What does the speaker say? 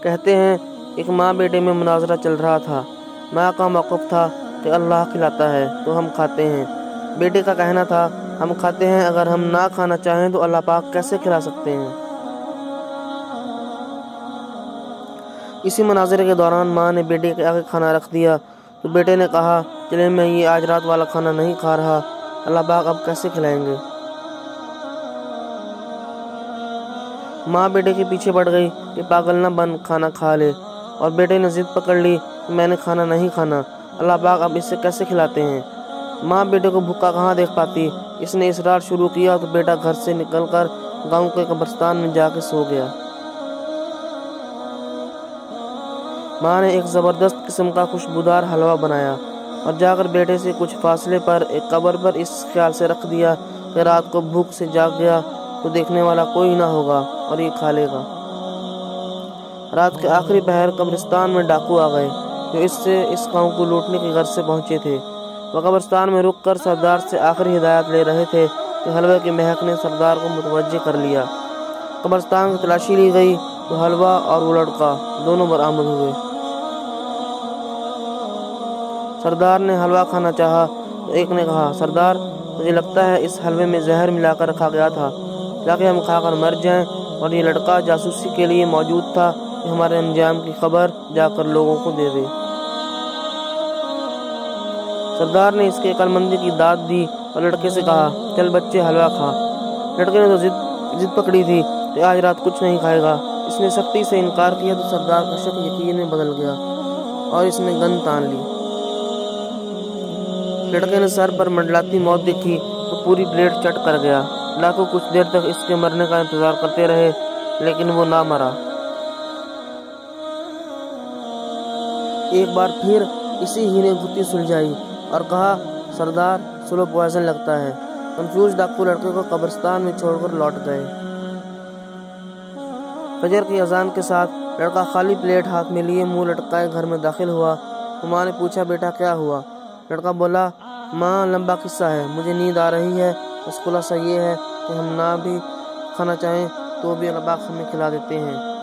کہتے ہیں ایک ماں بیٹے میں مناظرہ چل رہا تھا۔ ماں کا موقف تھا کہ اللہ کھلاتا ہے تو ہم کھاتے ہیں۔ بیٹے کا کہنا تھا ہم کھاتے ہیں، اگر ہم نہ کھانا چاہیں تو اللہ پاک کیسے کھلا سکتے ہیں۔ اسی مناظرے کے دوران ماں نے بیٹے کے آگے کھانا رکھ دیا تو بیٹے نے کہا چلیں میں یہ آج رات والا کھانا نہیں کھا رہا، اللہ پاک اب کیسے کھلائیں گے۔ ماں بیٹے کے پیچھے پڑ گئی کہ پاگل نہ بن، کھانا کھا لے، اور بیٹے نے ضد پکڑ لی کہ میں نے کھانا نہیں کھانا، اللہ پاک اب اسے کیسے کھلاتے ہیں۔ ماں بیٹے کو بھوکا کہاں دیکھ پاتی، اس نے اصرار شروع کیا تو بیٹا گھر سے نکل کر گاؤں کے قبرستان میں جا کے سو گیا۔ ماں نے ایک زبردست قسم کا خوشبودار حلوہ بنایا اور جا کر بیٹے سے کچھ فاصلے پر ایک قبر پر اس خیال سے رکھ دیا کہ رات کو بھوک سے جاگ گیا تو دیکھنے والا کوئی نہ ہوگا اور یہ کھا لے گا۔ رات کے آخری پہر قبرستان میں ڈاکو آ گئے جو اس گاؤں کو لوٹنے کی غرض سے پہنچے تھے۔ وہ قبرستان میں رک کر سردار سے آخری ہدایت لے رہے تھے کہ حلوے کی مہک نے سردار کو متوجہ کر لیا۔ قبرستان کی تلاشی لی گئی تو حلوہ اور وہ لڑکا دونوں برآمد ہوئے۔ سردار نے حلوہ کھانا چاہا تو ایک نے کہا سردار مجھے لگتا ہے اس حلوے میں زہر ملا کر رکھا گیا تھا تاکہ ہم کھا کر مر جائیں، اور یہ لڑکا جاسوسی کے لیے موجود تھا کہ ہمارے انجام کی خبر جا کر لوگوں کو دے دے۔ سردار نے اس کے عقل مندی کی داد دی اور لڑکے سے کہا چل بچے حلوہ کھا۔ لڑکے نے تو ضد پکڑی تھی کہ آج رات کچھ نہیں کھائے گا، اس نے سختی سے انکار کیا تو سردار کا شک یقین میں بدل گیا اور اس نے گن تان لی۔ لڑکے نے سر پر منڈلاتی موت دیکھی تو پوری پلیٹ چٹ کر گیا۔ لاکھوں کچھ دیر تک اس کے مرنے کا انتظار کرتے رہے لیکن وہ نہ مرا۔ ایک بار پھر اسی ہی نے گھٹی سلجھائی اور کہا سردار سلو پوائزن لگتا ہے۔ کنفیوز ڈاکو لڑکے کو قبرستان میں چھوڑ کر لوٹ گئے۔ فجر کی اذان کے ساتھ لڑکا خالی پلیٹ ہاتھ میں لیے منہ لٹکائے گھر میں داخل ہوا تو ماں نے پوچھا بیٹا کیا ہوا؟ لڑکا بولا ماں لمبا قصہ ہے، مجھے نیند آ رہی ہے، بس خلاصہ یہ ہے کہ ہم نہ بھی کھانا چاہیں تو بھی اللہ پاک ہمیں کھلا دیتے ہیں۔